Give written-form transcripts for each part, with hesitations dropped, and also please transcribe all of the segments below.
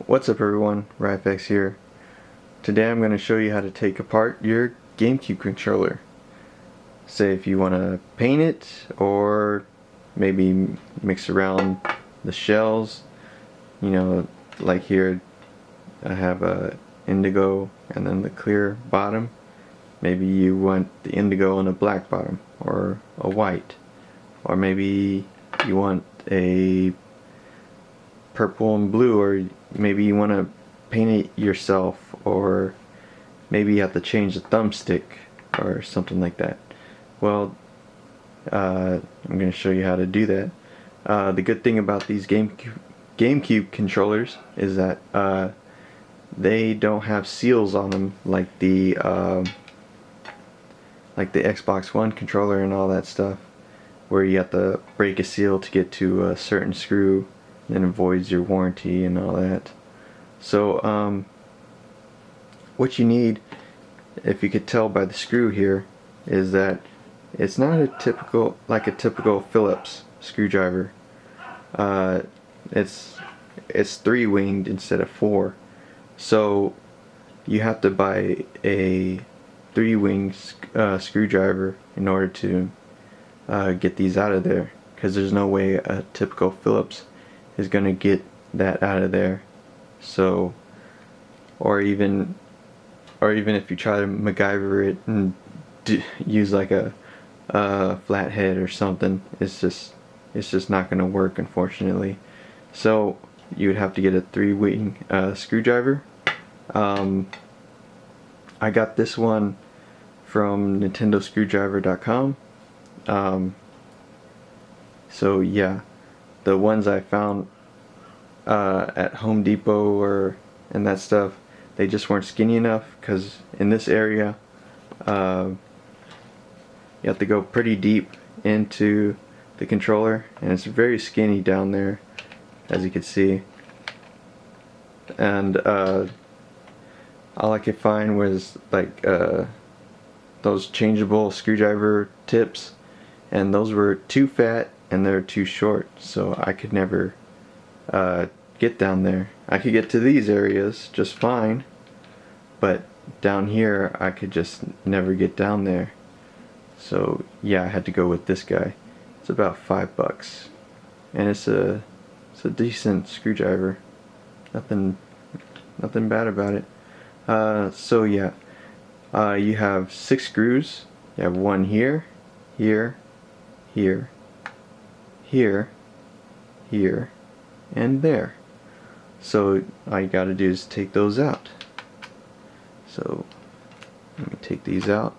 What's up everyone, RyFX here. Today I'm going to show you how to take apart your Gamecube controller. Say if you want to paint it or maybe mix around the shells. You know, like here I have a indigo and then the clear bottom. Maybe you want the indigo and a black bottom or a white. Or maybe you want a purple and blue, or maybe you want to paint it yourself, or maybe you have to change the thumbstick or something like that. Well, I'm going to show you how to do that. The good thing about these GameCube controllers is that they don't have seals on them like the Xbox One controller and all that stuff, where you have to break a seal to get to a certain screw, and it voids your warranty and all that. So what you need, if you could tell by the screw here, is that it's not a typical Phillips screwdriver. It's 3-winged instead of 4. So you have to buy a 3-wing screwdriver in order to get these out of there, because there's no way a typical Phillips is gonna get that out of there. So, or even if you try to MacGyver it and use like a flathead or something, it's just not gonna work, unfortunately. So you would have to get a 3-wing screwdriver. I got this one from NintendoScrewdriver.com. So yeah, the ones I found at Home Depot and that stuff, they just weren't skinny enough, because in this area you have to go pretty deep into the controller, and it's very skinny down there, as you can see. And all I could find was like those changeable screwdriver tips, and those were too fat and they're too short, so I could never get down there. I could get to these areas just fine, but down here I could just never get down there. So yeah, I had to go with this guy. It's about $5, and it's a decent screwdriver. Nothing bad about it. So yeah, you have 6 screws. You have one here, here, here, here, here, and there. So all you gotta do is take those out. So let me take these out.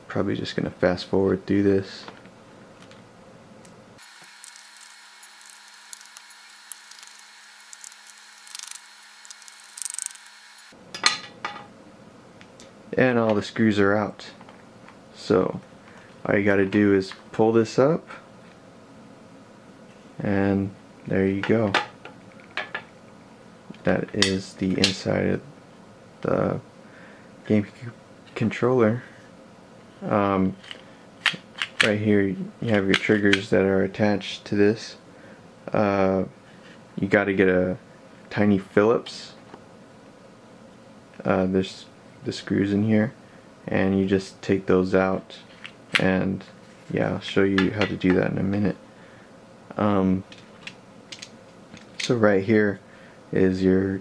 Probably just gonna fast forward through this. And all the screws are out. So all you gotta do is pull this up, and there you go. That is the inside of the GameCube controller. Right here you have your triggers that are attached to this. You gotta get a tiny Phillips. There's the screws in here, and you just take those out, and yeah, I'll show you how to do that in a minute. So right here is your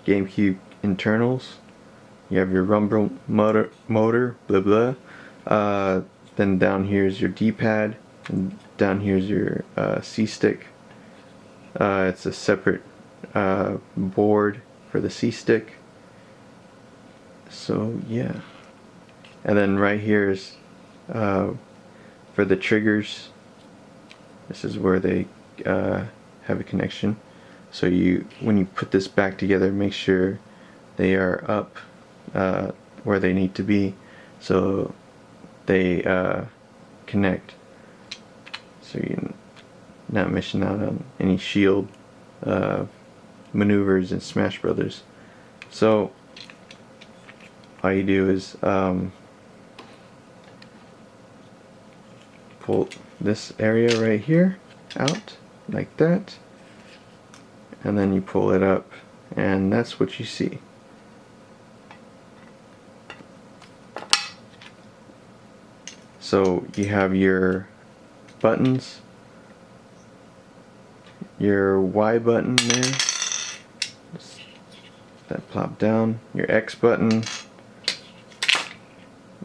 GameCube internals. You have your rumble motor, blah blah. Then down here is your D-pad, and down here is your C-stick. It's a separate board for the C-stick. So yeah, and then right here is for the triggers. This is where they have a connection. So when you put this back together, make sure they are up where they need to be, so they connect, so you're not missing out on any shield maneuvers in Smash Brothers. So all you do is pull this area right here out like that, and then you pull it up, and that's what you see. So you have your buttons, your Y button there, that plop down, your X button,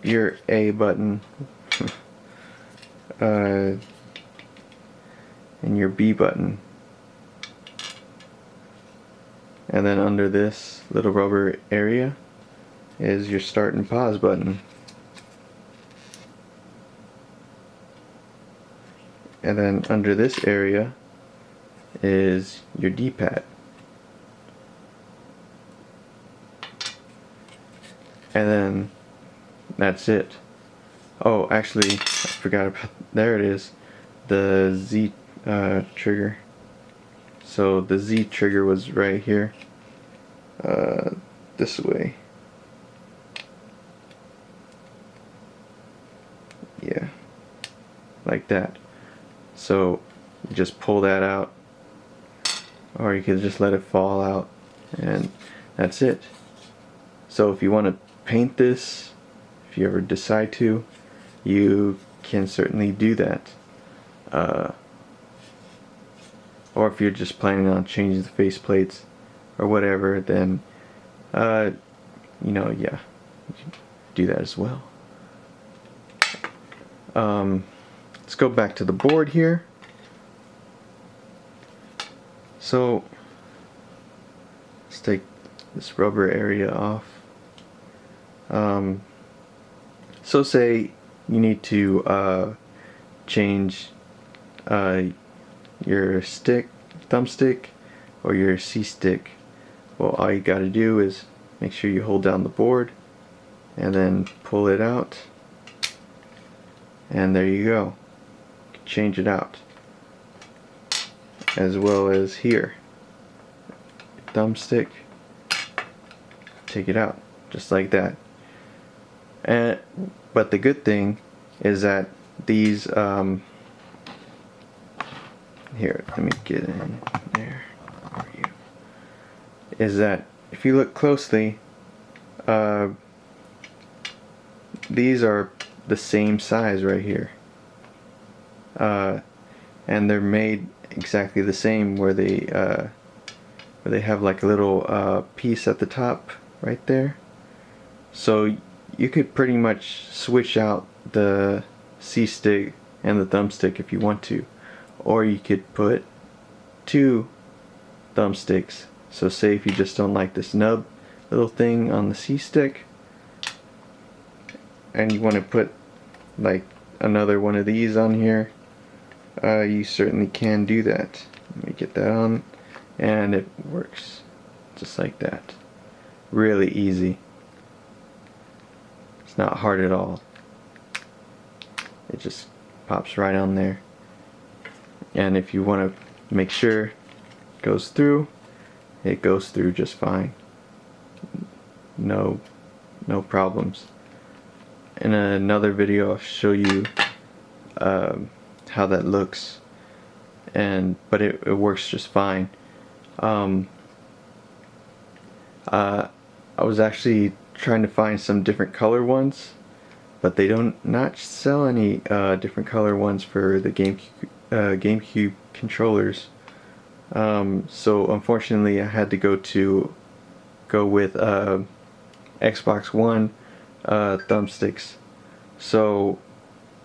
your A button, and your B button. And then under this little rubber area is your start and pause button. And then under this area is your D-pad. And then that's it. Oh, actually, I forgot about, there it is, the Z trigger. So the Z trigger was right here, this way. Yeah, like that. So you just pull that out, or you can just let it fall out, and that's it. So if you want to paint this, if you ever decide to, you can certainly do that. Or if you're just planning on changing the faceplates or whatever, then you know, yeah, you can do that as well. Let's go back to the board here. So let's take this rubber area off. So say you need to change your thumbstick or your C stick. Well, all you got to do is make sure you hold down the board and then pull it out, and there you go. Change it out. As well as here, thumbstick, take it out just like that. But the good thing is that these here, let me get in there for you, is that if you look closely, these are the same size right here, and they're made exactly the same, where they have like a little piece at the top right there. So you could pretty much switch out the C stick and the thumbstick if you want to, or you could put two thumbsticks. So say if you just don't like this nub little thing on the C stick and you want to put like another one of these on here, you certainly can do that. Let me get that on, and it works just like that. Really easy. It's not hard at all. It just pops right on there. And if you want to make sure it goes through just fine. No problems. In another video I'll show you how that looks, but it works just fine. I was actually trying to find some different color ones, but they not sell any different color ones for the GameCube controllers. So unfortunately I had to go with Xbox One thumbsticks. So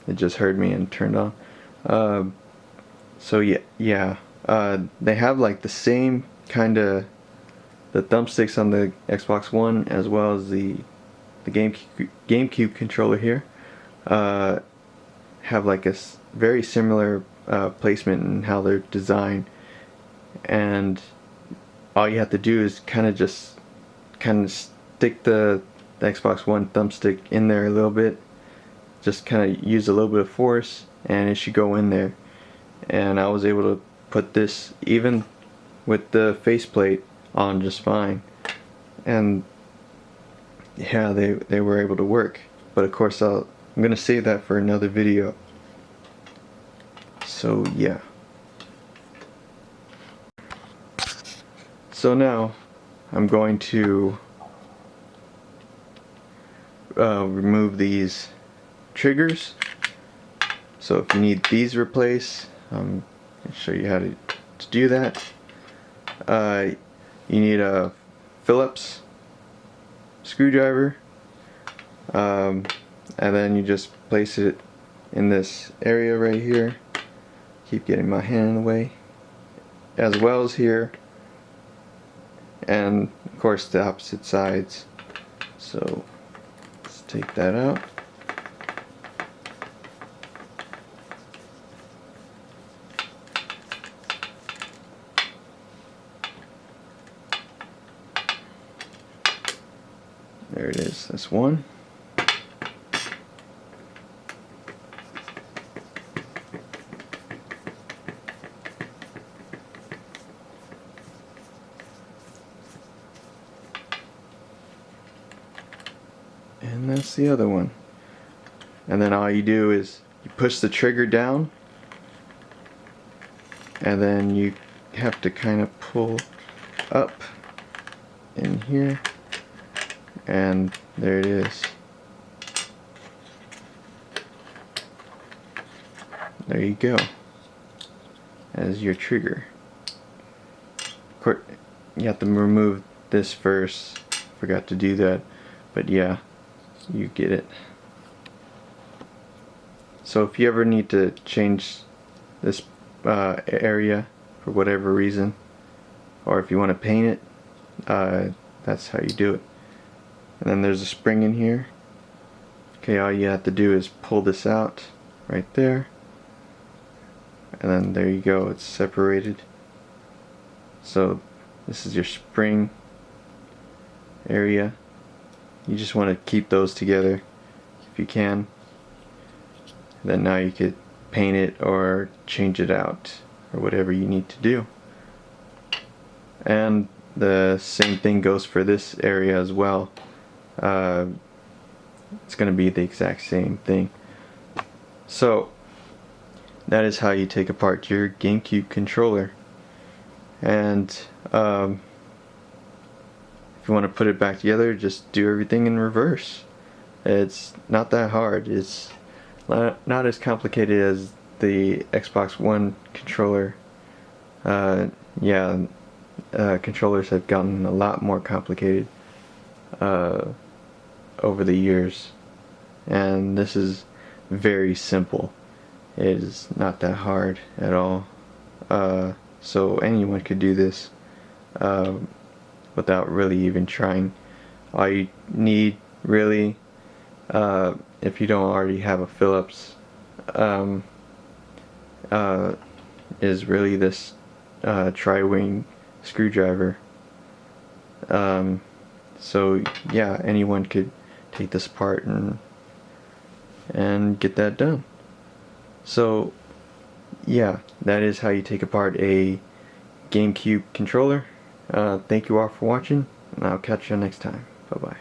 it just heard me and turned on. So yeah, they have like the same kind of, the thumbsticks on the Xbox One as well as the GameCube controller here have like a very similar placement in how they're designed, and all you have to do is kind of stick the Xbox One thumbstick in there a little bit, just kind of use a little bit of force, and it should go in there. And I was able to put this even with the faceplate on just fine, and yeah, they were able to work. But of course I'm gonna save that for another video. So yeah. So now I'm going to remove these triggers. So if you need these replaced, I'll show you how to do that. You need a Phillips screwdriver, and then you just place it in this area right here. Keep getting my hand in the way, as well as here, and of course the opposite sides. So let's take that out. There it is, that's one. And that's the other one. And then all you do is you push the trigger down, and then you have to kind of pull up in here, and there it is. There you go. As your trigger. Of course, you have to remove this first. Forgot to do that, but yeah, you get it. So if you ever need to change this area for whatever reason, or if you want to paint it, that's how you do it. And then there's a spring in here. Okay, all you have to do is pull this out right there, and then there you go, it's separated. So this is your spring area. You just want to keep those together if you can. Then now you could paint it or change it out or whatever you need to do. And the same thing goes for this area as well. It's going to be the exact same thing. So that is how you take apart your Gamecube controller. And if you want to put it back together, just do everything in reverse. It's not that hard. It's not as complicated as the Xbox One controller. Controllers have gotten a lot more complicated over the years, and this is very simple. It is not that hard at all. So anyone could do this without really even trying. All you need really, if you don't already have a Phillips, is really this tri-wing screwdriver. So yeah, anyone could take this apart and get that done. So yeah, that is how you take apart a Gamecube controller. Thank you all for watching, and I'll catch you next time. Bye bye.